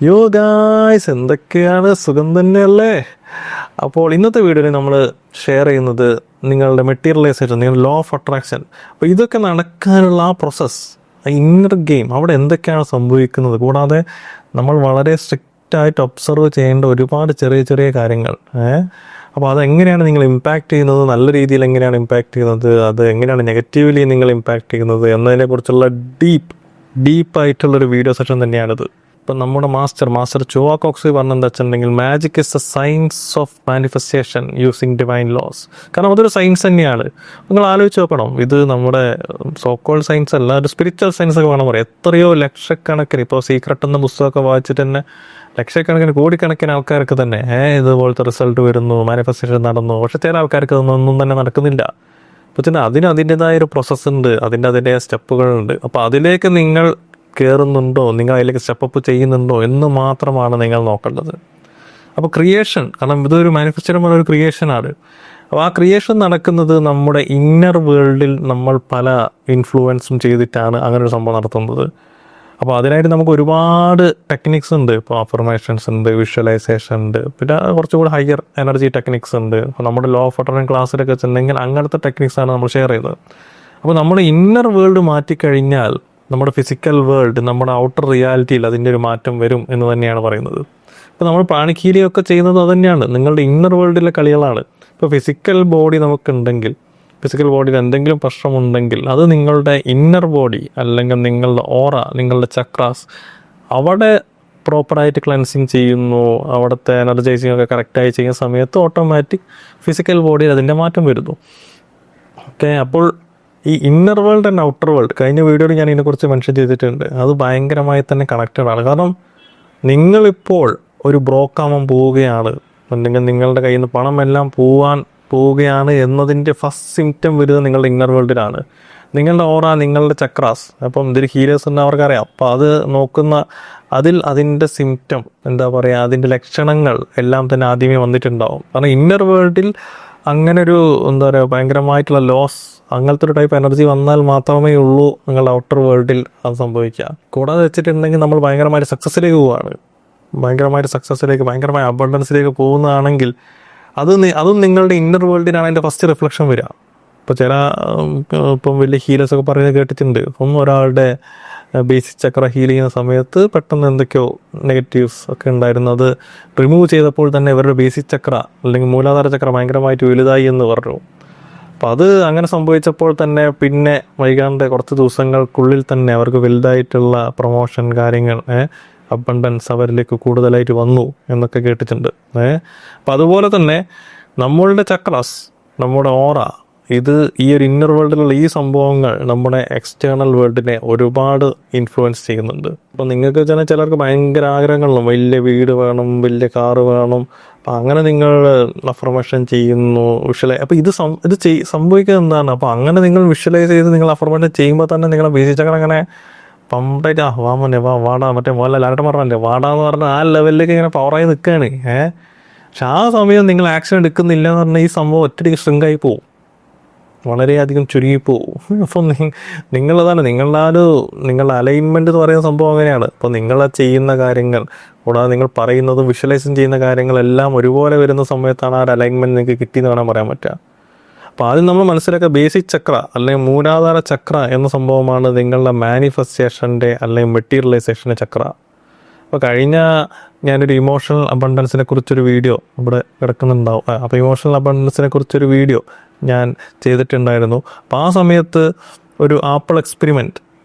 യോ ഗായ്സ്, എന്തൊക്കെയാണ്, സുഖം തന്നെയല്ലേ? അപ്പോൾ ഇന്നത്തെ വീഡിയോയിൽ നമ്മൾ ഷെയർ ചെയ്യുന്നത് നിങ്ങളുടെ മെറ്റീരിയലൈസേഷൻ, നിങ്ങളുടെ ലോ ഓഫ് അട്രാക്ഷൻ. അപ്പോൾ ഇതൊക്കെ നടക്കാനുള്ള ആ പ്രോസസ്സ്, ആ ഇന്നർ ഗെയിം, അവിടെ എന്തൊക്കെയാണ് സംഭവിക്കുന്നത്, കൂടാതെ നമ്മൾ വളരെ സ്ട്രിക്റ്റ് ആയിട്ട് ഒബ്സർവ് ചെയ്യേണ്ട ഒരുപാട് ചെറിയ ചെറിയ കാര്യങ്ങൾ. അപ്പോൾ അതെങ്ങനെയാണ് നിങ്ങൾ ഇമ്പാക്റ്റ് ചെയ്യുന്നത്, നല്ല രീതിയിൽ എങ്ങനെയാണ് ഇമ്പാക്റ്റ് ചെയ്യുന്നത്, അത് എങ്ങനെയാണ് നെഗറ്റീവ്ലി നിങ്ങൾ ഇമ്പാക്റ്റ് ചെയ്യുന്നത് എന്നതിനെക്കുറിച്ചുള്ള ഡീപ്പായിട്ടുള്ളൊരു വീഡിയോ സെഷൻ തന്നെയാണിത്. ഇപ്പം നമ്മുടെ മാസ്റ്റർ ചോവാ കോക്സി പറഞ്ഞെന്താ വെച്ചിട്ടുണ്ടെങ്കിൽ, magic is the science of manifestation using divine laws. കാരണം അതൊരു സയൻസ് തന്നെയാണ്. നിങ്ങൾ ആലോചിച്ച് നോക്കണം, ഇത് നമ്മുടെ സോക്കോൾ സയൻസ് അല്ല, ഒരു സ്പിരിച്വൽ സയൻസ് ഒക്കെ വേണം പറയാം. എത്രയോ ലക്ഷക്കണക്കിന്, ഇപ്പോൾ സീക്രട്ട് എന്ന പുസ്തകമൊക്കെ വായിച്ചിട്ട് തന്നെ ലക്ഷക്കണക്കിന് കോടിക്കണക്കിന് ആൾക്കാർക്ക് തന്നെ ഇതുപോലത്തെ റിസൾട്ട് വരുന്നു, മാനിഫെസ്റ്റേഷൻ നടന്നു. പക്ഷെ ചില ആൾക്കാർക്ക് ഒന്നും തന്നെ നടക്കുന്നില്ല. അപ്പോൾ തന്നെ അതിൻ്റെതായ ഒരു പ്രോസസ്സ് ഉണ്ട്, അതിൻ്റെതായ സ്റ്റെപ്പുകളുണ്ട്. അപ്പോൾ അതിലേക്ക് നിങ്ങൾ കയറുന്നുണ്ടോ, നിങ്ങൾ അതിലേക്ക് സ്റ്റെപ്പ് ചെയ്യുന്നുണ്ടോ എന്ന് മാത്രമാണ് നിങ്ങൾ നോക്കേണ്ടത്. അപ്പോൾ ക്രിയേഷൻ, കാരണം ഇതൊരു മാനിഫെസ്റ്റേഷൻ പോലെ ഒരു ക്രിയേഷനാണ്. അപ്പോൾ ആ ക്രിയേഷൻ നടക്കുന്നത് നമ്മുടെ ഇന്നർ വേൾഡിൽ നമ്മൾ പല ഇൻഫ്ലുവൻസും ചെയ്തിട്ടാണ് അങ്ങനെ ഒരു സംഭവം നടത്തുന്നത്. അപ്പോൾ അതിനായിട്ട് നമുക്ക് ഒരുപാട് ടെക്നിക്സ് ഉണ്ട്. ഇപ്പോൾ അഫർമേഷൻസ് ഉണ്ട്, വിഷ്വലൈസേഷൻ ഉണ്ട്, പിന്നെ കുറച്ചുകൂടി ഹയർ എനർജി ടെക്നിക്സ് ഉണ്ട്. അപ്പോൾ നമ്മുടെ ലോ ഓഫ് അട്രാക്ഷൻ ക്ലാസ്സിലൊക്കെ വെച്ചിട്ടുണ്ടെങ്കിൽ അങ്ങനത്തെ ടെക്നിക്സാണ് നമ്മൾ ഷെയർ ചെയ്യുന്നത്. അപ്പോൾ നമ്മുടെ ഇന്നർ വേൾഡ് മാറ്റിക്കഴിഞ്ഞാൽ നമ്മുടെ ഫിസിക്കൽ വേൾഡ്, നമ്മുടെ ഔട്ടർ റിയാലിറ്റിയിൽ അതിൻ്റെ ഒരു മാറ്റം വരും എന്ന് തന്നെയാണ് പറയുന്നത്. ഇപ്പോൾ നമ്മൾ പ്രാണിക്കീലിയൊക്കെ ചെയ്യുന്നത് അത് തന്നെയാണ്, നിങ്ങളുടെ ഇന്നർ വേൾഡിലെ കളികളാണ്. ഇപ്പോൾ ഫിസിക്കൽ ബോഡി നമുക്കുണ്ടെങ്കിൽ, ഫിസിക്കൽ ബോഡിയിൽ എന്തെങ്കിലും പ്രശ്നമുണ്ടെങ്കിൽ അത് നിങ്ങളുടെ ഇന്നർ ബോഡി അല്ലെങ്കിൽ നിങ്ങളുടെ ഓറ, നിങ്ങളുടെ ചക്രാസ് അവിടെ പ്രോപ്പറായിട്ട് ക്ലെൻസിങ് ചെയ്യുന്നു, അവിടുത്തെ എനർജൈസിങ് ഒക്കെ കറക്റ്റായി ചെയ്യുന്ന സമയത്ത് ഓട്ടോമാറ്റിക് ഫിസിക്കൽ ബോഡിയിൽ അതിൻ്റെ മാറ്റം വരുന്നു. ഓക്കെ, അപ്പോൾ ഈ inner world and outer world, കഴിഞ്ഞ വീഡിയോയിൽ ഞാൻ ഇതിനെക്കുറിച്ച് മെൻഷൻ ചെയ്തിട്ടുണ്ട്. അത് ഭയങ്കരമായി തന്നെ കണക്റ്റഡ് ആണ്. കാരണം നിങ്ങളിപ്പോൾ ഒരു ബ്രോക്കാവാൻ പോവുകയാണ്, അല്ലെങ്കിൽ നിങ്ങളുടെ കയ്യിൽ നിന്ന് പണം എല്ലാം പോവുകയാണ് എന്നതിൻ്റെ ഫസ്റ്റ് സിംറ്റം വരുന്നത് നിങ്ങളുടെ ഇന്നർ വേൾഡിലാണ്. നിങ്ങളുടെ ഓറ, നിങ്ങളുടെ ചക്രാസ്, അപ്പം ഇതൊരു ഹീലേഴ്സ് എന്ന് അവർക്കറിയാം. അപ്പോൾ അത് നോക്കുന്ന അതിൻ്റെ സിംറ്റം, എന്താ പറയുക, അതിൻ്റെ ലക്ഷണങ്ങൾ എല്ലാം തന്നെ ആദ്യമേ വന്നിട്ടുണ്ടാവും. കാരണം ഇന്നർ വേൾഡിൽ അങ്ങനെ ഒരു, എന്താ പറയുക, ഭയങ്കരമായിട്ടുള്ള ലോസ്, അങ്ങനത്തെ ഒരു ടൈപ്പ് എനർജി വന്നാൽ മാത്രമേ ഉള്ളൂ നിങ്ങളുടെ ഔട്ടർ വേൾഡിൽ അത് സംഭവിക്കുക. കൂടാതെ വെച്ചിട്ടുണ്ടെങ്കിൽ നമ്മൾ ഭയങ്കരമായിട്ട് സക്സസ്സിലേക്ക് പോവുകയാണ്, ഭയങ്കരമായ അബണ്ടൻസിലേക്ക് പോകുന്നതാണെങ്കിൽ അതും നിങ്ങളുടെ ഇന്നർ വേൾഡിനാണ് അതിൻ്റെ ഫസ്റ്റ് റിഫ്ലക്ഷൻ വരിക. ഇപ്പോൾ ഇപ്പം വലിയ ഹീലേഴ്സൊക്കെ പറയുന്നത് കേട്ടിട്ടുണ്ട്, ഒരാളുടെ ബേസിക് ചക്ര ഹീൽ ചെയ്യുന്ന സമയത്ത് പെട്ടെന്ന് എന്തൊക്കെയോ നെഗറ്റീവ്സ് ഒക്കെ ഉണ്ടായിരുന്നു, അത് റിമൂവ് ചെയ്തപ്പോൾ തന്നെ ഇവരുടെ ബേസിക് ചക്ര അല്ലെങ്കിൽ മൂലാധാര ചക്ര ഭയങ്കരമായിട്ട് വലുതായി എന്ന് പറഞ്ഞു. അപ്പോൾ അത് അങ്ങനെ സംഭവിച്ചപ്പോൾ തന്നെ പിന്നെ വൈകാണ്ട് കുറച്ച് ദിവസങ്ങൾക്കുള്ളിൽ തന്നെ അവർക്ക് വലുതായിട്ടുള്ള പ്രൊമോഷൻ കാര്യങ്ങൾ, അബണ്ടൻസ് അവരിലേക്ക് കൂടുതലായിട്ട് വന്നു എന്നൊക്കെ കേട്ടിട്ടുണ്ട്. അപ്പം അതുപോലെ തന്നെ നമ്മളുടെ ചക്രാസ്, നമ്മുടെ ഓറ, ഇത് ഈ ഒരു ഇന്നർ വേൾഡിലുള്ള ഈ സംഭവങ്ങൾ നമ്മുടെ എക്സ്റ്റേണൽ വേൾഡിനെ ഒരുപാട് ഇൻഫ്ലുവൻസ് ചെയ്യുന്നുണ്ട്. അപ്പോൾ നിങ്ങൾക്ക് ചിലർക്ക് ഭയങ്കര ആഗ്രഹങ്ങളും, വലിയ വീട് വേണം, വലിയ കാറ് വേണം, അപ്പം അങ്ങനെ നിങ്ങൾ അഫർമേഷൻ ചെയ്യുന്നു, അപ്പോൾ ഇത് സംഭവിക്കുന്നത് എന്താണ്? അപ്പോൾ അങ്ങനെ നിങ്ങൾ വിഷ്വലൈസ് ചെയ്ത് നിങ്ങൾ അഫർമേഷൻ ചെയ്യുമ്പോൾ തന്നെ നിങ്ങളെ ബേസിച്ചൊക്കെ അങ്ങനെ പമ്പായിട്ട് വാടാ, മറ്റേ പോലെ ലാലട്ടൻ പറഞ്ഞല്ലേ, വാടാന്ന് പറഞ്ഞാൽ ആ ലെവലിലേക്ക് ഇങ്ങനെ പവറായി നിൽക്കുകയാണ്. പക്ഷെ ആ സമയം നിങ്ങൾ ആക്ഷൻ എടുക്കുന്നില്ല എന്ന് പറഞ്ഞാൽ ഈ സംഭവം ഒറ്റയ്ക്ക് ശൃംഖായി പോവും, വളരെയധികം ചുരുങ്ങിപ്പോവും. അപ്പം നിങ്ങളതാണ് നിങ്ങളുടെ അലൈൻമെൻറ്റ് എന്ന് പറയുന്ന സംഭവം അങ്ങനെയാണ്. അപ്പോൾ നിങ്ങൾ ചെയ്യുന്ന കാര്യങ്ങൾ, കൂടാതെ നിങ്ങൾ പറയുന്നതും വിഷ്വലൈസും ചെയ്യുന്ന കാര്യങ്ങളെല്ലാം ഒരുപോലെ വരുന്ന സമയത്താണ് ആ ഒരു അലൈൻമെൻറ്റ് നിങ്ങൾക്ക് കിട്ടിയെന്ന് വേണം പറയാൻ പറ്റുക. അപ്പോൾ ആദ്യം നമ്മൾ മനസ്സിലാക്കുക, ബേസിക് ചക്ര അല്ലെങ്കിൽ മൂലാധാര ചക്ര എന്ന സംഭവമാണ് നിങ്ങളുടെ മാനിഫെസ്റ്റേഷൻ്റെ അല്ലെങ്കിൽ മെറ്റീരിയലൈസേഷൻ്റെ ചക്ര. അപ്പോൾ ഞാനൊരു ഇമോഷണൽ അബണ്ടൻസിനെ കുറിച്ചൊരു വീഡിയോ ഇവിടെ കിടക്കുന്നുണ്ടാവും. അപ്പോൾ ഇമോഷണൽ അബണ്ടൻസിനെ കുറിച്ചൊരു വീഡിയോ ഞാൻ ചെയ്തിട്ടുണ്ടായിരുന്നു. അപ്പോൾ ആ സമയത്ത് ഒരു ആപ്പിൾ എക്സ്പെരിമെൻറ്റ്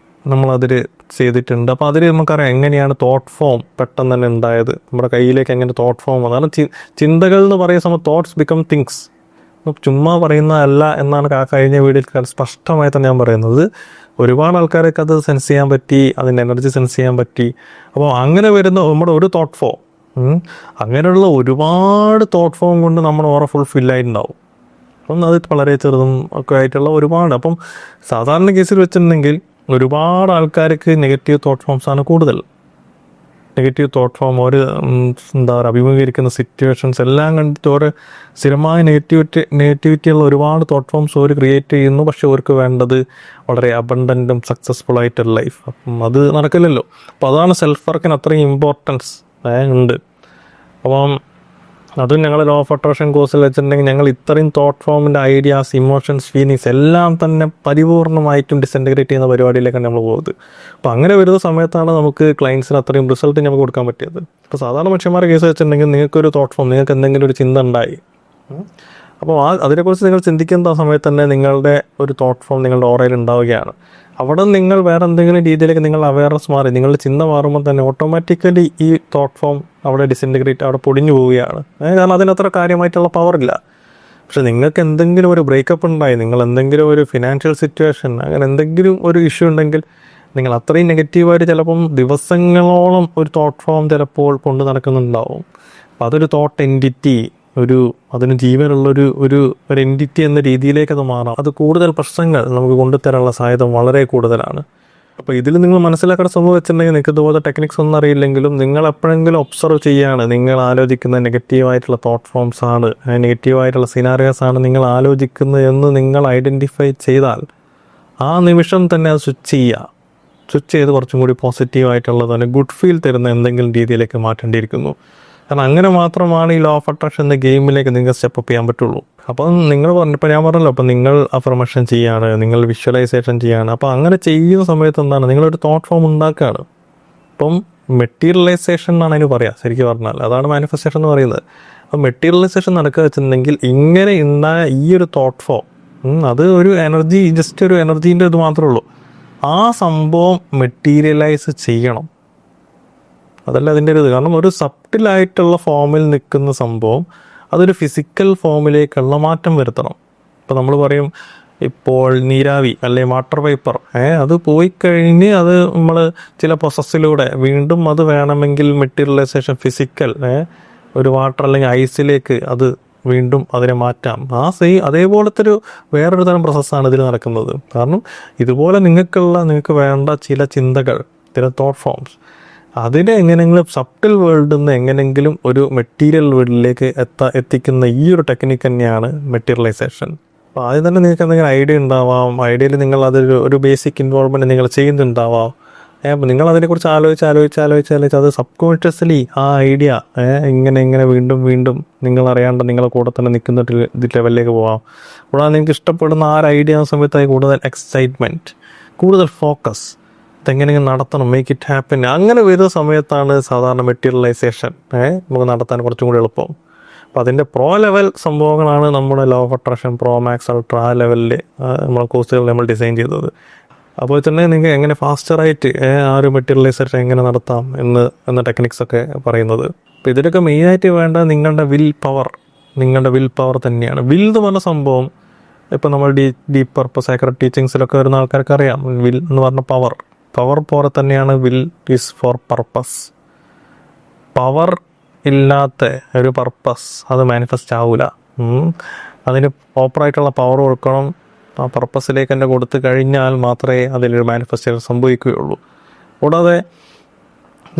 നമ്മളതിൽ ചെയ്തിട്ടുണ്ട്. അപ്പോൾ അതിൽ നമുക്കറിയാം എങ്ങനെയാണ് തോട്ട് ഫോം പെട്ടെന്ന് തന്നെ ഉണ്ടായത്, നമ്മുടെ കയ്യിലേക്ക് എങ്ങനെ തോട്ട് ഫോം വന്നത്. കാരണം ചിന്തകൾ എന്ന് പറയുന്ന സമയത്ത് തോട്ട്സ് ബിക്കം തിങ്സ്, ചുമ്മാ പറയുന്നതല്ല എന്നാണ് കഴിഞ്ഞ വീഡിയോയിൽ സ്പഷ്ടമായി തന്നെ ഞാൻ പറയുന്നത്. ഒരുപാട് ആൾക്കാരൊക്കെ അത് സെൻസ് ചെയ്യാൻ പറ്റി, അതിൻ്റെ എനർജി സെൻസ് ചെയ്യാൻ പറ്റി. അപ്പോൾ അങ്ങനെ വരുന്ന നമ്മുടെ ഒരു തോട്ട് ഫോം, അങ്ങനെയുള്ള ഒരുപാട് തോട്ട് ഫോം കൊണ്ട് നമ്മുടെ ഓറ ഫുൾ ഫില്ലായിട്ടുണ്ടാവും. അപ്പം അത് വളരെ ചെറുതും ഒക്കെ ആയിട്ടുള്ള ഒരുപാട്. അപ്പം സാധാരണ കേസിൽ വെച്ചിട്ടുണ്ടെങ്കിൽ ഒരുപാട് ആൾക്കാർക്ക് നെഗറ്റീവ് തോട്ട് ഫോംസാണ് കൂടുതൽ. നെഗറ്റീവ് തോട്ട് ഫോം, ഒരു എന്താ പറയുക, അഭിമുഖീകരിക്കുന്ന സിറ്റുവേഷൻസ് എല്ലാം കണ്ടിട്ട് ഒരു സ്ഥിരമായ നെഗറ്റിവിറ്റിയുള്ള ഒരുപാട് തോട്ട് ഫോംസ് അവർ ക്രിയേറ്റ് ചെയ്യുന്നു. പക്ഷെ അവർക്ക് വേണ്ടത് വളരെ അബണ്ടൻറ്റും സക്സസ്ഫുൾ ആയിട്ടൊരു ലൈഫ്. അപ്പം അത് നടക്കില്ലല്ലോ. അപ്പോൾ അതാണ് സെൽഫ് വർക്കിന് അത്രയും ഇമ്പോർട്ടൻസ് ഉണ്ട്. അപ്പം അതും ഞങ്ങൾ ലോ ഓഫ് അട്രാക്ഷൻ കോഴ്സിൽ വെച്ചിട്ടുണ്ടെങ്കിൽ ഞങ്ങൾ ഇത്രയും തോട്ട് ഫോമിൻ്റെ ഐഡിയാസ്, ഇമോഷൻസ്, ഫീലിങ്സ് എല്ലാം തന്നെ പരിപൂർണമായിട്ടും ഡിസൻറ്റഗ്രേറ്റ് ചെയ്യുന്ന പരിപാടിയിലേക്കാണ് നമ്മൾ പോകുന്നത്. അപ്പോൾ അങ്ങനെ വരുന്ന സമയത്താണ് നമുക്ക് ക്ലയൻസിന് അത്രയും റിസൾട്ട് നമുക്ക് കൊടുക്കാൻ പറ്റിയത്. ഇപ്പോൾ സാധാരണ മനുഷ്യന്മാരുടെ കേസ് വെച്ചിട്ടുണ്ടെങ്കിൽ നിങ്ങൾക്കൊരു തോട്ട് ഫോം, നിങ്ങൾക്ക് എന്തെങ്കിലും ഒരു ചിന്ത ഉണ്ടായി, അപ്പോൾ അതിനെക്കുറിച്ച് നിങ്ങൾ ചിന്തിക്കുന്ന സമയത്ത് തന്നെ നിങ്ങളുടെ ഒരു തോട്ട് ഫോം നിങ്ങളുടെ ഓറയിൽ ഉണ്ടാവുകയാണ്. അവിടെ നിങ്ങൾ വേറെ എന്തെങ്കിലും രീതിയിലേക്ക് നിങ്ങൾ അവയർനെസ് മാറി, നിങ്ങളുടെ ചിന്ത മാറുമ്പോൾ തന്നെ ഓട്ടോമാറ്റിക്കലി ഈ തോട്ട് ഫോം അവിടെ ഡിസിൻറ്റഗ്രേറ്റ്, അവിടെ പൊടിഞ്ഞു പോവുകയാണ്. കാരണം അതിനത്ര കാര്യമായിട്ടുള്ള പവറില്ല. പക്ഷെ നിങ്ങൾക്ക് എന്തെങ്കിലും ഒരു ബ്രേക്കപ്പ് ഉണ്ടായി, നിങ്ങൾ എന്തെങ്കിലും ഒരു ഫിനാൻഷ്യൽ സിറ്റുവേഷൻ, അങ്ങനെ എന്തെങ്കിലും ഒരു ഇഷ്യൂ ഉണ്ടെങ്കിൽ നിങ്ങൾ അത്രയും നെഗറ്റീവായിട്ട് ചിലപ്പം ദിവസങ്ങളോളം ഒരു തോട്ട് ഫോം ചിലപ്പോൾ കൊണ്ട് നടക്കുന്നുണ്ടാവും. അപ്പോൾ അതൊരു തോട്ട് എൻറ്റിറ്റി, അതിന് ജീവനുള്ളൊരു ഒരു എൻറ്റിറ്റി എന്ന രീതിയിലേക്ക് അത് മാറാം. അത് കൂടുതൽ പ്രശ്നങ്ങൾ നമുക്ക് കൊണ്ടുതരാനുള്ള സാധ്യത വളരെ കൂടുതലാണ്. അപ്പോൾ ഇതിൽ നിങ്ങൾ മനസ്സിലാക്കേണ്ട സംഭവം വെച്ചിട്ടുണ്ടെങ്കിൽ, നിങ്ങൾക്ക് ഇതുപോലെ ടെക്നിക്സ് ഒന്നും അറിയില്ലെങ്കിലും നിങ്ങൾ എപ്പോഴെങ്കിലും ഒബ്സർവ് ചെയ്യുകയാണ്, നിങ്ങൾ ആലോചിക്കുന്ന നെഗറ്റീവായിട്ടുള്ള തോട്ട് ഫോംസ് ആണ്, നെഗറ്റീവായിട്ടുള്ള സിനാറിയോസ് ആണ് നിങ്ങൾ ആലോചിക്കുന്നത് എന്ന് നിങ്ങൾ ഐഡൻറ്റിഫൈ ചെയ്താൽ ആ നിമിഷം തന്നെ അത് സ്വിച്ച് ചെയ്ത് കുറച്ചും കൂടി പോസിറ്റീവായിട്ടുള്ളതാണ്, ഗുഡ് ഫീൽ തരുന്ന എന്തെങ്കിലും രീതിയിലേക്ക് മാറ്റേണ്ടിയിരിക്കുന്നു. കാരണം അങ്ങനെ മാത്രമാണ് ഈ ലോ ഓഫ് അട്രാക്ഷൻ എന്ന ഗെയിമിലേക്ക് നിങ്ങൾക്ക് സ്റ്റെപ്പ് ചെയ്യാൻ പറ്റുള്ളൂ. അപ്പം നിങ്ങൾ ഇപ്പോൾ ഞാൻ പറഞ്ഞല്ലോ, അപ്പം നിങ്ങൾ അഫർമേഷൻ ചെയ്യാണ്, നിങ്ങൾ വിഷ്വലൈസേഷൻ ചെയ്യാണ്. അപ്പോൾ അങ്ങനെ ചെയ്യുന്ന സമയത്ത് എന്താണ്, നിങ്ങളൊരു തോട്ട് ഫോം ഉണ്ടാക്കുകയാണ്. അപ്പം മെറ്റീരിയലൈസേഷൻ എന്നാണ് അതിന് പറയുക ശരിക്കും പറഞ്ഞാൽ. അതാണ് മാനിഫെസ്റ്റേഷൻ എന്ന് പറയുന്നത്. അപ്പം മെറ്റീരിയലൈസേഷൻ നടക്കുക വെച്ചിട്ടുണ്ടെങ്കിൽ ഇങ്ങനെ ഉണ്ടായ ഈ ഒരു തോട്ട് ഫോം, അത് ഒരു എനർജി, ജസ്റ്റ് ഒരു എനർജീൻ്റെ ഇത് മാത്രമേ ഉള്ളൂ. ആ സംഭവം മെറ്റീരിയലൈസ് ചെയ്യണം, അതല്ല അതിൻ്റെ ഒരു ഇത്. കാരണം ഒരു സബ്റ്റിലായിട്ടുള്ള ഫോമിൽ നിൽക്കുന്ന സംഭവം അതൊരു ഫിസിക്കൽ ഫോമിലേക്കുള്ള മാറ്റം വരുത്തണം. ഇപ്പോൾ നമ്മൾ പറയും, ഇപ്പോൾ നീരാവി അല്ലെങ്കിൽ വാട്ടർ വേപ്പർ, അത് പോയി കഴിഞ്ഞ് അത് നമ്മൾ ചില പ്രോസസ്സിലൂടെ വീണ്ടും അത് വേണമെങ്കിൽ മെറ്റീരിയലൈസേഷൻ, ഫിസിക്കൽ ഒരു വാട്ടർ അല്ലെങ്കിൽ ഐസിലേക്ക് അത് വീണ്ടും അതിനെ മാറ്റാം. അതേപോലത്തെ വേറൊരു തരം പ്രോസസ്സാണ് ഇതിൽ നടക്കുന്നത്. കാരണം ഇതുപോലെ നിങ്ങൾക്ക് വേണ്ട ചില ചിന്തകൾ, ചില തോട്ട് ഫോംസ്, അതിനെ എങ്ങനെയെങ്കിലും സബ്റ്റിൽ വേൾഡിൽ നിന്ന് എങ്ങനെയെങ്കിലും ഒരു മെറ്റീരിയൽ വേൾഡിലേക്ക് എത്തിക്കുന്ന ഈ ഒരു ടെക്നിക്ക് തന്നെയാണ് മെറ്റീരിയലൈസേഷൻ. അപ്പോൾ ആദ്യം തന്നെ നിങ്ങൾക്ക് എന്തെങ്കിലും ഐഡിയ ഉണ്ടാവാം, ഐഡിയയിൽ നിങ്ങൾ ഒരു ബേസിക് ഇൻവോൾവ്മെൻറ്റ് നിങ്ങൾ ചെയ്യുന്നുണ്ടാവാം. അപ്പോൾ നിങ്ങൾ അതിനെക്കുറിച്ച് ആലോചിച്ച് അത് സബ് കോൺഷ്യസ്ലി ആ ഐഡിയ ഇങ്ങനെ വീണ്ടും നിങ്ങൾ അറിയാണ്ട് നിങ്ങളെ കൂടെ തന്നെ നിൽക്കുന്ന ഒരു ലെവലിലേക്ക് പോകാം. കൂടാതെ നിങ്ങൾക്ക് ഇഷ്ടപ്പെടുന്ന ആ ഒരു ഐഡിയ ആ സമയത്തായി കൂടുതൽ എക്സൈറ്റ്മെൻറ്റ്, കൂടുതൽ ഫോക്കസ്, ഇതെങ്ങനെ നടത്തണം, മേക്ക് ഇറ്റ് ഹാപ്പൻ. അങ്ങനെ വരുന്ന സമയത്താണ് സാധാരണ മെറ്റീരിയലൈസേഷൻ നമുക്ക് നടത്താൻ കുറച്ചും കൂടി എളുപ്പം. അപ്പോൾ അതിൻ്റെ പ്രോ ലെവൽ സംഭവങ്ങളാണ് നമ്മുടെ law of attraction pro, max, ultra ലെവലിൽ നമ്മളെ കോഴ്സുകൾ നമ്മൾ ഡിസൈൻ ചെയ്തത്. അപ്പോൾ തന്നെ നിങ്ങൾക്ക് എങ്ങനെ ഫാസ്റ്ററായിട്ട് ആ ഒരു മെറ്റീരിയലൈസേഷൻ എങ്ങനെ നടത്താം എന്ന ടെക്നിക്സൊക്കെ പറയുന്നത്. അപ്പോൾ ഇതിലൊക്കെ മെയിനായിട്ട് വേണ്ട നിങ്ങളുടെ വിൽ പവർ തന്നെയാണ്. വിൽ എന്ന് പറഞ്ഞ സംഭവം ഇപ്പോൾ നമ്മൾ ഡീപ്പ് പർപ്പസ്, സീക്രട്ട് ടീച്ചിങ്സിലൊക്കെ വരുന്ന ആൾക്കാർക്ക് അറിയാം. വിൽ എന്ന് പറഞ്ഞ പവർ പോലെ തന്നെയാണ് will is for purpose. Power ഇല്ലാത്ത ഒരു പർപ്പസ് അത് മാനിഫെസ്റ്റ് ആവില്ല. അതിന് പ്രോപ്പറായിട്ടുള്ള പവർ കൊടുക്കണം. ആ പർപ്പസിലേക്ക് തന്നെ കൊടുത്തു കഴിഞ്ഞാൽ മാത്രമേ അതിലൊരു മാനിഫെസ്റ്റേഷൻ സംഭവിക്കുകയുള്ളൂ. കൂടാതെ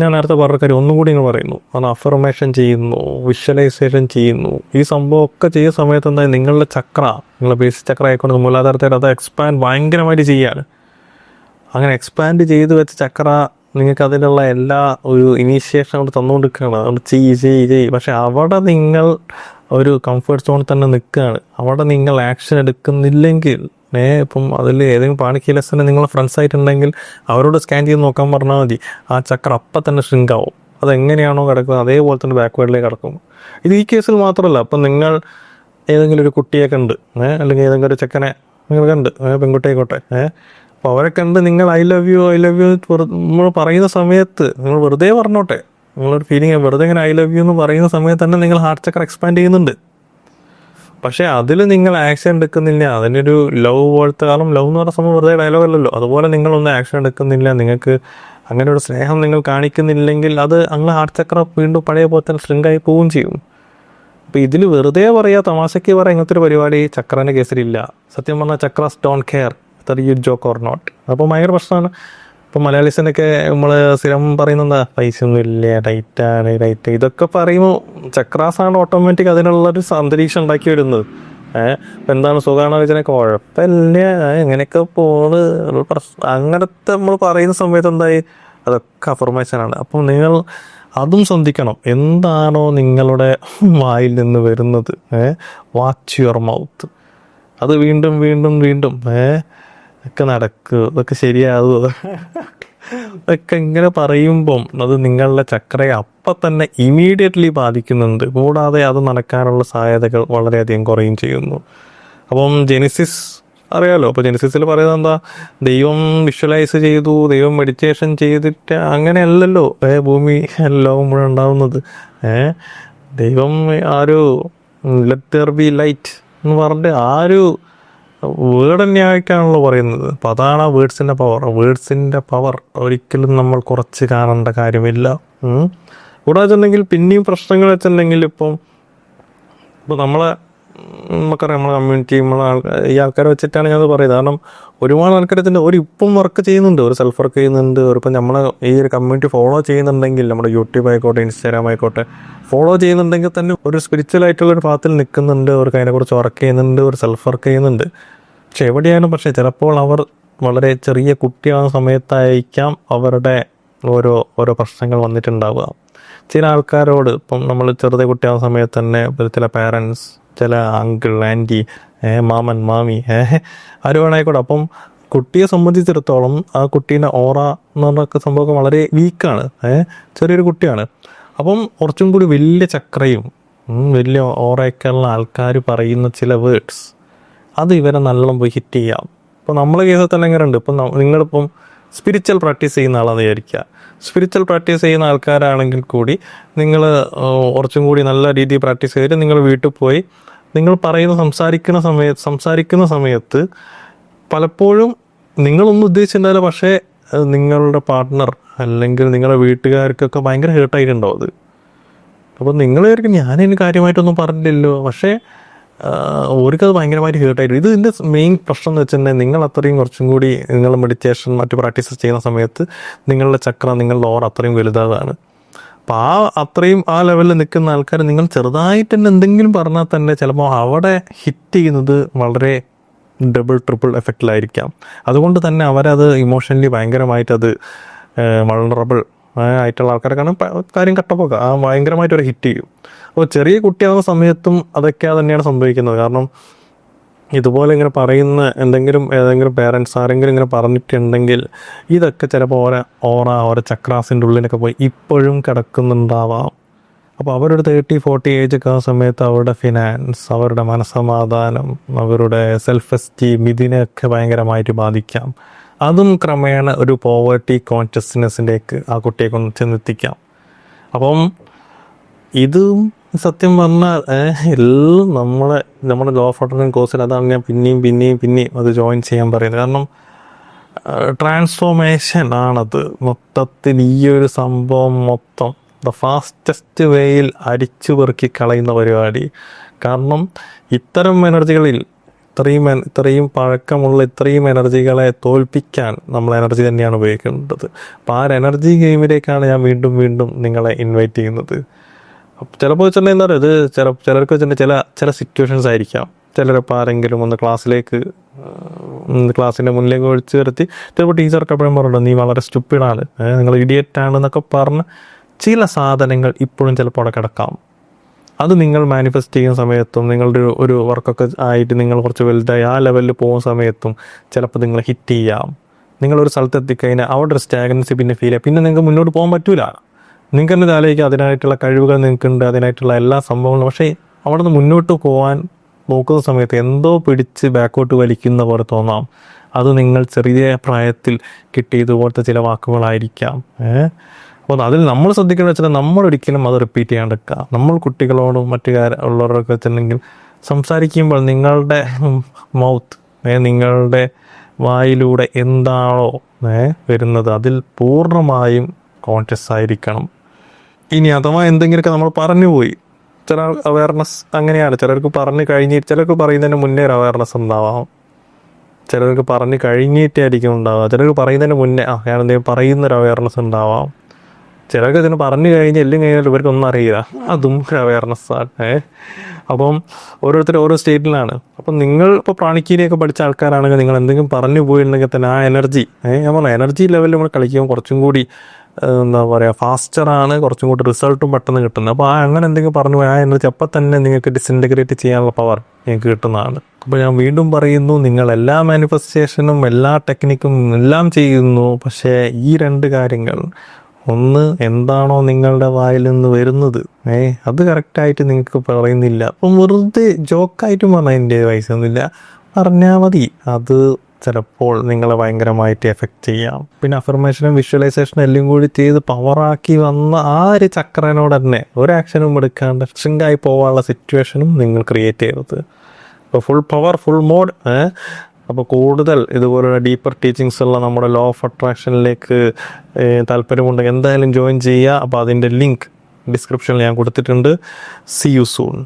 ഞാൻ നേരത്തെ പറഞ്ഞ കാര്യം ഒന്നും കൂടി ഇങ്ങനെ പറയുന്നു, അത് അഫർമേഷൻ ചെയ്യുന്നു, വിഷ്വലൈസേഷൻ ചെയ്യുന്നു. ഈ സംഭവമൊക്കെ ചെയ്യുന്ന സമയത്ത് എന്താ, നിങ്ങളുടെ നിങ്ങളുടെ ബേസിക് ചക്ര ആയിക്കൊണ്ട് മൂലാധാരത്തായിട്ട് അത് ഭയങ്കരമായിട്ട് ചെയ്യാണ്. അങ്ങനെ എക്സ്പാൻഡ് ചെയ്ത് വെച്ച ചക്ര നിങ്ങൾക്ക് അതിനുള്ള എല്ലാ ഒരു ഇനീഷ്യേഷൻ അവിടെ തന്നുകൊണ്ടിരിക്കുകയാണ്. അതുകൊണ്ട് ചെയ്യ്. പക്ഷെ അവിടെ നിങ്ങൾ ഒരു കംഫർട്ട് സോണിൽ തന്നെ നിൽക്കുകയാണ്. അവിടെ നിങ്ങൾ ആക്ഷൻ എടുക്കുന്നില്ലെങ്കിൽ, ഇപ്പം അതിൽ ഏതെങ്കിലും പാണിക്കീലസിനെ നിങ്ങളെ ഫ്രണ്ട്സ് ആയിട്ടുണ്ടെങ്കിൽ അവരോട് സ്കാൻ ചെയ്ത് നോക്കാൻ പറഞ്ഞാൽ മതി. ആ ചക്ര അപ്പം തന്നെ ഷ്രിങ്ക് ആവും. അതെങ്ങനെയാണോ കിടക്കുന്നത് അതേപോലെ തന്നെ ബാക്ക്വേർഡിലേക്ക് കിടക്കും. ഇത് ഈ കേസിൽ മാത്രമല്ല. അപ്പം നിങ്ങൾ ഏതെങ്കിലും ഒരു കുട്ടിയെ കണ്ട്, അല്ലെങ്കിൽ ഏതെങ്കിലും ഒരു ചെക്കനെ നിങ്ങൾ കണ്ട്, പെൺകുട്ടിയായിക്കോട്ടെ, അപ്പോൾ അവരെ കണ്ട് നിങ്ങൾ ഐ ലവ് യു നമ്മൾ പറയുന്ന സമയത്ത് നിങ്ങൾ വെറുതെ പറഞ്ഞോട്ടെ, നിങ്ങളൊരു ഫീലിംഗ് വെറുതെ ഇങ്ങനെ ഐ ലവ് യു എന്ന് പറയുന്ന സമയത്ത് തന്നെ നിങ്ങൾ ഹാർട്ട് ചക്ര എക്സ്പാൻഡ് ചെയ്യുന്നുണ്ട്. പക്ഷേ അതിൽ നിങ്ങൾ ആക്ഷൻ എടുക്കുന്നില്ല. അതിനൊരു ലവ് പോലത്തെ, കാരണം ലവ് എന്ന് പറഞ്ഞ സംഭവം വെറുതെ ഡയലോഗ് അല്ലല്ലോ. അതുപോലെ നിങ്ങളൊന്നും ആക്ഷൻ എടുക്കുന്നില്ല, നിങ്ങൾക്ക് അങ്ങനെ ഒരു സ്നേഹം നിങ്ങൾ കാണിക്കുന്നില്ലെങ്കിൽ അത് അങ്ങനെ ഹാർട്ട് ചക്ര വീണ്ടും പഴയ പോലെ തന്നെ ശൃംഖായി പോവുകയും ചെയ്യും. അപ്പോൾ ഇതിൽ വെറുതെ പറയുക, തമാശയ്ക്ക് പറയുക, ഇങ്ങനത്തെ ഒരു പരിപാടി ചക്രൻ്റെ കേസിലില്ല. സത്യം പറഞ്ഞാൽ chakras don't care that you joke or not. അപ്പോൾ ഭയങ്കര പ്രശ്നമാണ്. ഇപ്പം മലയാളീസിനൊക്കെ നമ്മൾ സ്ഥിരം പറയുന്നത് എന്താ, പൈസ ഒന്നും ഇല്ല, ടൈറ്റാണ് ടൈറ്റ്, ഇതൊക്കെ പറയുമ്പോൾ ചക്രാസാണ് ഓട്ടോമാറ്റിക് അതിനുള്ളൊരു അന്തരീക്ഷം ഉണ്ടാക്കി വരുന്നത്. ഇപ്പം എന്താണ് സുഖമാണോ വെച്ചാൽ കുഴപ്പമില്ല, ഇങ്ങനെയൊക്കെ പോണ് പ്രശ്നം, അങ്ങനത്തെ നമ്മൾ പറയുന്ന സമയത്ത് എന്തായി, അതൊക്കെ അഫർമേഷനാണ്. അപ്പം നിങ്ങൾ അതും ശ്രദ്ധിക്കണം, എന്താണോ നിങ്ങളുടെ വായിൽ നിന്ന് വരുന്നത്, വാച്ച് യുവർ മൗത്ത്. അത് വീണ്ടും വീണ്ടും വീണ്ടും ഒക്കെ നടക്കുക, ഇതൊക്കെ ശരിയാവുക, ഇതൊക്കെ ഇങ്ങനെ പറയുമ്പം അത് നിങ്ങളുടെ ചക്രയെ അപ്പം തന്നെ ഇമീഡിയറ്റ്ലി ബാധിക്കുന്നുണ്ട്. കൂടാതെ അത് നടക്കാനുള്ള സാധ്യതകൾ വളരെയധികം കുറയും ചെയ്യുന്നു. അപ്പം ജെനിസിസ് അറിയാലോ. അപ്പോൾ ജെനിസിസിൽ പറയുന്നത് എന്താ, ദൈവം വിഷ്വലൈസ് ചെയ്തു, ദൈവം മെഡിറ്റേഷൻ ചെയ്തിട്ട് അങ്ങനെയല്ലല്ലോ ഭൂമി ലോകം മുഴുവൻ ഉണ്ടാവുന്നത്. ദൈവം ആ ഒരു ലെറ്റ് ദെയർ ബി ലൈറ്റ് എന്ന് പറഞ്ഞിട്ട് ആ ഒരു വേർഡ് തന്നെയായിട്ടാണല്ലോ പറയുന്നത്. അപ്പം അതാണ് ആ വേർഡ്സിൻ്റെ പവർ. വേർഡ്സിൻ്റെ പവർ ഒരിക്കലും നമ്മൾ കുറച്ച് കാണേണ്ട കാര്യമില്ല. കൂടാതെ വെച്ചിട്ടുണ്ടെങ്കിൽ പിന്നെയും പ്രശ്നങ്ങൾ വെച്ചിട്ടുണ്ടെങ്കിൽ ഇപ്പം നമ്മളെ നമുക്കറിയാം, നമ്മളെ കമ്മ്യൂണിറ്റി, ഈ ആൾക്കാരെ വെച്ചിട്ടാണ് ഞാനത് പറയുന്നത്. കാരണം ഒരുപാട് ആൾക്കാരത്തിൻ്റെ ഇപ്പം വർക്ക് ചെയ്യുന്നുണ്ട്, ഒരു സെൽഫ് വർക്ക് ചെയ്യുന്നുണ്ട്. ഇപ്പം നമ്മൾ ഈ ഒരു കമ്മ്യൂണിറ്റി ഫോളോ ചെയ്യുന്നുണ്ടെങ്കിൽ, നമ്മുടെ യൂട്യൂബ് ആയിക്കോട്ടെ, ഇൻസ്റ്റാഗ്രാം ആയിക്കോട്ടെ, ഫോളോ ചെയ്യുന്നുണ്ടെങ്കിൽ തന്നെ ഒരു സ്പിരിച്വൽ ആയിട്ടുള്ള ഒരു പാത്തിൽ നിൽക്കുന്നുണ്ട്, അവർക്ക് അതിനെക്കുറിച്ച് വർക്ക് ചെയ്യുന്നുണ്ട്, ഒരു സെൽഫ് വർക്ക് ചെയ്യുന്നുണ്ട്. പക്ഷെ എവിടെയാണ്, പക്ഷേ ചിലപ്പോൾ അവർ വളരെ ചെറിയ കുട്ടിയാകുന്ന സമയത്തായിരിക്കാം അവരുടെ ഓരോ പ്രശ്നങ്ങൾ വന്നിട്ടുണ്ടാവുക. ചില ആൾക്കാരോട് ഇപ്പം നമ്മൾ ചെറുതെ കുട്ടിയാകുന്ന സമയത്ത് തന്നെ ചില പാരൻസ്, ചില അങ്കിൾ, ആൻറ്റി, മാമൻ, മാമി, ആര് വേണമായിക്കോട്ടെ. അപ്പം കുട്ടിയെ സംബന്ധിച്ചിടത്തോളം ആ കുട്ടീൻ്റെ ഓറ എന്ന് പറഞ്ഞൊക്കെ സംഭവം വളരെ വീക്കാണ്, ചെറിയൊരു കുട്ടിയാണ്. അപ്പം കുറച്ചും കൂടി വലിയ ചക്രയും വലിയ ഓറയൊക്കെ ഉള്ള ആൾക്കാർ പറയുന്ന ചില വേർഡ്സ് അത് ഇവരെ നല്ലോണം പോയി ഹിറ്റ് ചെയ്യാം. ഇപ്പോൾ നമ്മളെ കേസിൽ തന്നെ എങ്ങനെ ഉണ്ട്, ഇപ്പം നിങ്ങളിപ്പം സ്പിരിച്വൽ പ്രാക്ടീസ് ചെയ്യുന്ന ആളാണെന്ന് വിചാരിക്കുക. സ്പിരിച്വൽ പ്രാക്ടീസ് ചെയ്യുന്ന ആൾക്കാരാണെങ്കിൽ കൂടി നിങ്ങൾ കുറച്ചും കൂടി നല്ല രീതിയിൽ പ്രാക്ടീസ് ചെയ്തിട്ട് നിങ്ങൾ വീട്ടിൽ പോയി നിങ്ങൾ സംസാരിക്കുന്ന സമയത്ത് പലപ്പോഴും നിങ്ങളൊന്നും ഉദ്ദേശിച്ചിട്ടുണ്ടാവില്ല, പക്ഷേ നിങ്ങളുടെ പാർട്ട്ണർ അല്ലെങ്കിൽ നിങ്ങളുടെ വീട്ടുകാർക്കൊക്കെ ഭയങ്കര ഹേർട്ടായിട്ടുണ്ടാവും അത്. അപ്പോൾ നിങ്ങൾ വിചാരിക്കും ഞാനതിന് കാര്യമായിട്ടൊന്നും പറഞ്ഞില്ലല്ലോ, പക്ഷേ അവർക്കത് ഭയങ്കരമായിട്ട് ഹേർട്ടായിട്ട്. ഇതിൻ്റെ മെയിൻ പ്രശ്നം എന്ന് വെച്ചിട്ടുണ്ടെങ്കിൽ നിങ്ങൾ അത്രയും കുറച്ചും കൂടി നിങ്ങൾ മെഡിറ്റേഷൻ മറ്റു പ്രാക്ടീസസ് ചെയ്യുന്ന സമയത്ത് നിങ്ങളുടെ ചക്ര, നിങ്ങളുടെ ഓർ അത്രയും വലുതാണ്. അപ്പോൾ അത്രയും ആ ലെവലിൽ നിൽക്കുന്ന ആൾക്കാർ നിങ്ങൾ ചെറുതായിട്ട് തന്നെ എന്തെങ്കിലും പറഞ്ഞാൽ തന്നെ ചിലപ്പോൾ അവിടെ ഹിറ്റ് ചെയ്യുന്നത് വളരെ ഡബിൾ ട്രിപ്പിൾ എഫക്റ്റിലായിരിക്കാം. അതുകൊണ്ട് തന്നെ അവരത് ഇമോഷണലി ഭയങ്കരമായിട്ടത് വൾണറബിൾ ആയിട്ടുള്ള ആൾക്കാരൊക്കെയാണ് കാര്യം കട്ടപ്പൊക്കെ ഭയങ്കരമായിട്ട് ഒരു ഹിറ്റ് ചെയ്യും. അപ്പോൾ ചെറിയ കുട്ടിയാവുന്ന സമയത്തും അതൊക്കെ തന്നെയാണ് സംഭവിക്കുന്നത്. കാരണം ഇതുപോലെ ഇങ്ങനെ പറയുന്ന ഏതെങ്കിലും പേരൻസ് ആരെങ്കിലും ഇങ്ങനെ പറഞ്ഞിട്ടുണ്ടെങ്കിൽ ഇതൊക്കെ ചിലപ്പോൾ ഓരോ ചക്രാസിൻ്റെ ഉള്ളിലൊക്കെ പോയി ഇപ്പോഴും കിടക്കുന്നുണ്ടാവാം. അപ്പോൾ അവരൊരു 30-40 ഏജൊക്കെ ആ സമയത്ത് അവരുടെ ഫിനാൻസ്, അവരുടെ മനസ്സമാധാനം, അവരുടെ സെൽഫ് എസ്റ്റീം ഇതിനെയൊക്കെ ഭയങ്കരമായിട്ട് ബാധിക്കാം. അതും ക്രമേണ ഒരു പോവർട്ടി കോൺഷ്യസ്നെസ്സിലേക്ക് ആ കുട്ടിയെ കൊണ്ട് ചെന്നെത്തിക്കാം. അപ്പം ഇതും സത്യം പറഞ്ഞാൽ എല്ലാം നമ്മുടെ ലോ ഓഫ് അട്രാക്ഷൻ കോഴ്സിൽ അതാണ് ഞാൻ പിന്നെയും അത് ജോയിൻ ചെയ്യാൻ പറയുന്നത്. കാരണം ട്രാൻസ്ഫോർമേഷൻ ആണത് മൊത്തത്തിൽ. ഈ ഒരു സംഭവം മൊത്തം ഫാസ്റ്റസ്റ്റ് വേയിൽ അടിച്ചു പെറുക്കി കളയുന്ന പരിപാടി. കാരണം ഇത്തരം എനർജികളിൽ ഇത്രയും പഴക്കമുള്ള ഇത്രയും എനർജികളെ തോൽപ്പിക്കാൻ നമ്മൾ എനർജി തന്നെയാണ് ഉപയോഗിക്കേണ്ടത്. അപ്പോൾ ആ എനർജി ഗെയിമിലേക്കാണ് ഞാൻ വീണ്ടും വീണ്ടും നിങ്ങളെ ഇൻവൈറ്റ് ചെയ്യുന്നത്. ചിലപ്പോൾ വെച്ചിട്ടുണ്ടെങ്കിൽ എന്താ പറയുക, ഇത് ചിലർക്ക് വെച്ചിട്ടുണ്ടെങ്കിൽ ചില സിറ്റുവേഷൻസ് ആയിരിക്കാം. ചിലരിപ്പോൾ ആരെങ്കിലും ഒന്ന് ക്ലാസ്സിൻ്റെ മുന്നിലേക്ക് ഒഴിച്ചു വരുത്തി ചിലപ്പോൾ ടീച്ചർക്ക് എപ്പോഴും പറയുന്നുണ്ട് നീ വളരെ സ്റ്റുപ്പിഡാണ്, നിങ്ങൾ ഇഡിയറ്റാണ് എന്നൊക്കെ പറഞ്ഞ് ചില സാധനങ്ങൾ ഇപ്പോഴും ചിലപ്പോൾ അവിടെ കിടക്കാം. അത് നിങ്ങൾ മാനിഫെസ്റ്റ് ചെയ്യുന്ന സമയത്തും നിങ്ങളുടെ ഒരു വർക്കൊക്കെ ആയിട്ട് നിങ്ങൾ കുറച്ച് വലുതായി ആ ലെവലിൽ പോകുന്ന സമയത്തും ചിലപ്പോൾ നിങ്ങൾ ഹിറ്റ് ചെയ്യാം. നിങ്ങളൊരു സ്ഥലത്ത് എത്തിക്കഴിഞ്ഞാൽ അവിടെ ഒരു സ്റ്റാഗ്നൻസി പിന്നെ ഫീൽ ചെയ്യാം. പിന്നെ നിങ്ങൾക്ക് മുന്നോട്ട് പോകാൻ പറ്റൂല. നിങ്ങൾക്ക് തന്നെ ആലോചിക്കുക, അതിനായിട്ടുള്ള കഴിവുകൾ നിങ്ങൾക്കുണ്ട്, അതിനായിട്ടുള്ള എല്ലാ സംഭവങ്ങളും. പക്ഷേ അവിടെ നിന്ന് മുന്നോട്ട് പോകാൻ നോക്കുന്ന സമയത്ത് എന്തോ പിടിച്ച് ബാക്കോട്ട് വലിക്കുന്ന പോലെ തോന്നാം. അത് നിങ്ങൾ ചെറിയ പ്രായത്തിൽ കിട്ടിയതുപോലത്തെ ചില വാക്കുകളായിരിക്കാം. അപ്പോൾ അതിൽ നമ്മൾ ശ്രദ്ധിക്കേണ്ടത് വെച്ചാൽ നമ്മളൊരിക്കലും അത് റിപ്പീറ്റ് ചെയ്യാണ്ടിരിക്കുക. നമ്മൾ കുട്ടികളോടും മറ്റു ഉള്ളവരൊക്കെ വെച്ചിട്ടുണ്ടെങ്കിൽ സംസാരിക്കുമ്പോൾ നിങ്ങളുടെ മൗത്ത്, നിങ്ങളുടെ വായിലൂടെ എന്താണോ വരുന്നത് അതിൽ പൂർണ്ണമായും കോൺഷ്യസ് ആയിരിക്കണം. ഇനി അഥവാ എന്തെങ്കിലുമൊക്കെ നമ്മൾ പറഞ്ഞു പോയി, ചില അവയർനെസ് അങ്ങനെയാണ്. ചിലർക്ക് പറഞ്ഞു കഴിഞ്ഞ് ചിലർക്ക് പറയുന്നതിന് മുന്നേ ഒരു അവയർനെസ് ഉണ്ടാവാം. ചിലർക്ക് പറഞ്ഞ് കഴിഞ്ഞിട്ടായിരിക്കും ഉണ്ടാവുക, ചിലർക്ക് പറയുന്നതിന് മുന്നേ ഞാൻ എന്തെങ്കിലും പറയുന്നൊരു അവയർനെസ് ഉണ്ടാവാം. ചിലർക്ക് ഇതിന് പറഞ്ഞു കഴിഞ്ഞ് എല്ലാം കഴിഞ്ഞാൽ ഇവർക്കൊന്നും അറിയില്ല, അതും ഒരു അവയർനെസ്സാണ്. അപ്പം ഓരോരുത്തർ ഓരോ സ്റ്റേറ്റിലാണ്. അപ്പം നിങ്ങൾ ഇപ്പോൾ പ്രാണിക്കീരിയൊക്കെ പഠിച്ച ആൾക്കാരാണെങ്കിൽ നിങ്ങൾ എന്തെങ്കിലും പറഞ്ഞു പോയിട്ടുണ്ടെങ്കിൽ തന്നെ ആ എനർജി, ഞാൻ പറഞ്ഞ എനർജി ലെവലിൽ നമ്മൾ കളിക്കുമ്പോൾ കുറച്ചും കൂടി എന്താ പറയുക ഫാസ്റ്ററാണ്, കുറച്ചും കൂടി റിസൾട്ടും പെട്ടെന്ന് കിട്ടുന്നത്. അപ്പോൾ അങ്ങനെ എന്തെങ്കിലും പറഞ്ഞു പോയി ആ എനർജി അപ്പം തന്നെ നിങ്ങൾക്ക് ഡിസിൻറ്റഗ്രേറ്റ് ചെയ്യാനുള്ള പവർ നിങ്ങൾക്ക് കിട്ടുന്നതാണ്. അപ്പോൾ ഞാൻ വീണ്ടും പറയുന്നു, നിങ്ങൾ എല്ലാ മാനിഫെസ്റ്റേഷനും എല്ലാ ടെക്നിക്കും എല്ലാം ചെയ്യുന്നു, പക്ഷേ ഈ 2 കാര്യങ്ങൾ, ഒന്ന് എന്താണോ നിങ്ങളുടെ വായിൽ നിന്ന് വരുന്നത് അത് കറക്റ്റായിട്ട് നിങ്ങൾക്ക് പറയുന്നില്ല. അപ്പം വെറുതെ ജോക്കായിട്ട് പറഞ്ഞതിൻ്റെ വയസ്സൊന്നുമില്ല, പറഞ്ഞാൽ മതി. അത് ചിലപ്പോൾ നിങ്ങളെ ഭയങ്കരമായിട്ട് എഫക്റ്റ് ചെയ്യാം. പിന്നെ അഫർമേഷനും വിഷ്വലൈസേഷനും എല്ലാം കൂടി ചെയ്ത് പവറാക്കി വന്ന ആ ഒരു ചക്രനോട് തന്നെ ഒരു ആക്ഷനും എടുക്കാണ്ട് സ്ട്രിങ്കായി പോകാനുള്ള സിറ്റുവേഷനും നിങ്ങൾ ക്രിയേറ്റ് ചെയ്തത്. അപ്പോൾ ഫുൾ പവർ, ഫുൾ മോഡ്. അപ്പോൾ കൂടുതൽ ഇതുപോലുള്ള ഡീപ്പർ ടീച്ചിങ്സ് ഉള്ള നമ്മുടെ ലോ ഓഫ് അട്രാക്ഷനിലേക്ക് താല്പര്യമുണ്ടെങ്കിൽ എന്തായാലും ജോയിൻ ചെയ്യുക. അപ്പോൾ അതിൻ്റെ ലിങ്ക് ഡിസ്ക്രിപ്ഷനിൽ ഞാൻ കൊടുത്തിട്ടുണ്ട്. See you soon.